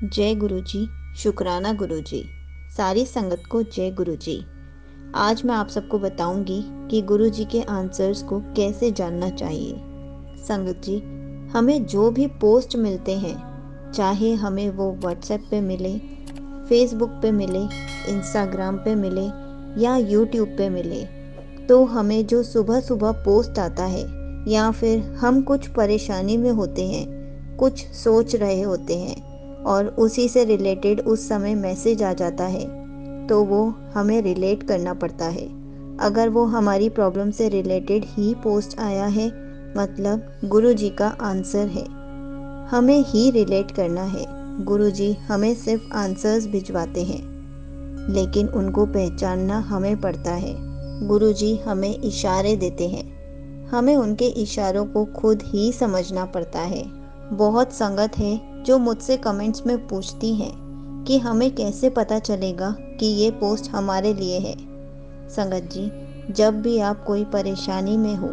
जय गुरु जी। शुक्राना गुरु जी। सारी संगत को जय गुरु जी। आज मैं आप सबको बताऊंगी कि गुरु जी के आंसर्स को कैसे जानना चाहिए। संगत जी, हमें जो भी पोस्ट मिलते हैं, चाहे हमें वो व्हाट्सएप पे मिले, फेसबुक पे मिले, इंस्टाग्राम पे मिले या यूट्यूब पे मिले, तो हमें जो सुबह सुबह पोस्ट आता है या फिर हम कुछ परेशानी में होते हैं, कुछ सोच रहे होते हैं और उसी से रिलेटेड उस समय मैसेज आ जाता है, तो वो हमें रिलेट करना पड़ता है। अगर वो हमारी प्रॉब्लम से रिलेटेड ही पोस्ट आया है, मतलब गुरु जी का आंसर है, हमें ही रिलेट करना है। गुरु जी हमें सिर्फ आंसर्स भिजवाते हैं, लेकिन उनको पहचानना हमें पड़ता है। गुरु जी हमें इशारे देते हैं, हमें उनके इशारों को खुद ही समझना पड़ता है। बहुत संगत है जो मुझसे कमेंट्स में पूछती हैं कि हमें कैसे पता चलेगा कि ये पोस्ट हमारे लिए है। संगत जी, जब भी आप कोई परेशानी में हो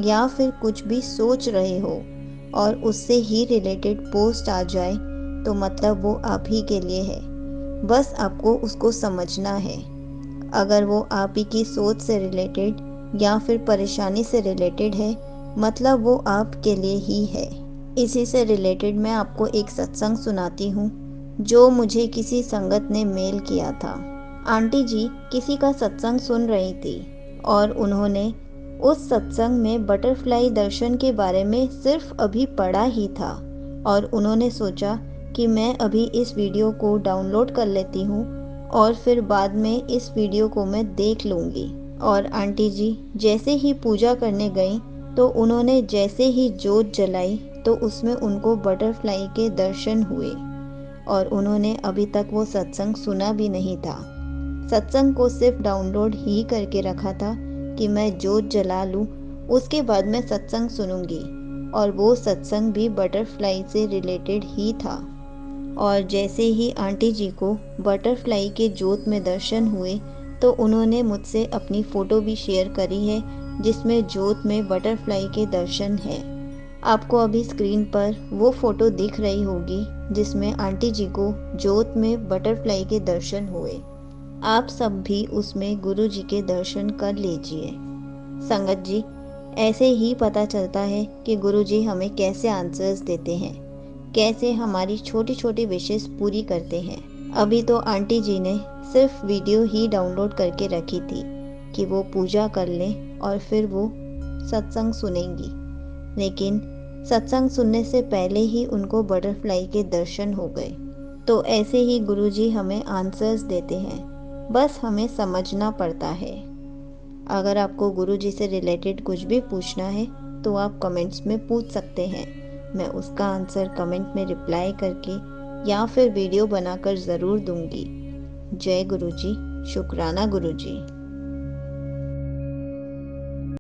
या फिर कुछ भी सोच रहे हो और उससे ही रिलेटेड पोस्ट आ जाए, तो मतलब वो आप ही के लिए है। बस आपको उसको समझना है। अगर वो आप ही की सोच से रिलेटेड या फिर परेशानी से रिलेटेड है, मतलब वो आपके लिए ही है। इसी से रिलेटेड मैं आपको एक सत्संग सुनाती हूँ जो मुझे किसी संगत ने मेल किया था। आंटी जी किसी का सत्संग सुन रही थी और उन्होंने उस सत्संग में बटरफ्लाई दर्शन के बारे में सिर्फ अभी पढ़ा ही था और उन्होंने सोचा कि मैं अभी इस वीडियो को डाउनलोड कर लेती हूँ और फिर बाद में इस वीडियो को मैं देख लूँगी। और आंटी जी जैसे ही पूजा करने गई तो उन्होंने जैसे ही जोत जलाई तो उसमें उनको बटरफ्लाई के दर्शन हुए और उन्होंने अभी तक वो सत्संग सुना भी नहीं था। सत्संग को सिर्फ डाउनलोड ही करके रखा था कि मैं जोत जला लूँ, उसके बाद मैं सत्संग सुनूंगी। और वो सत्संग भी बटरफ्लाई से रिलेटेड ही था। और जैसे ही आंटी जी को बटरफ्लाई के जोत में दर्शन हुए तो उन्होंने मुझसे अपनी फ़ोटो भी शेयर करी है जिसमें जोत में बटरफ्लाई के दर्शन है। आपको अभी स्क्रीन पर वो फ़ोटो दिख रही होगी जिसमें आंटी जी को जोत में बटरफ्लाई के दर्शन हुए। आप सब भी उसमें गुरु जी के दर्शन कर लीजिए। संगत जी, ऐसे ही पता चलता है कि गुरु जी हमें कैसे आंसर्स देते हैं, कैसे हमारी छोटी छोटी विशेस पूरी करते हैं। अभी तो आंटी जी ने सिर्फ वीडियो ही डाउनलोड करके रखी थी कि वो पूजा कर लें और फिर वो सत्संग सुनेंगी, लेकिन सत्संग सुनने से पहले ही उनको बटरफ्लाई के दर्शन हो गए। तो ऐसे ही गुरुजी हमें आंसर्स देते हैं, बस हमें समझना पड़ता है। अगर आपको गुरुजी से रिलेटेड कुछ भी पूछना है तो आप कमेंट्स में पूछ सकते हैं। मैं उसका आंसर कमेंट में रिप्लाई करके या फिर वीडियो बनाकर ज़रूर दूंगी। जय गुरुजी। शुक्राना गुरुजी।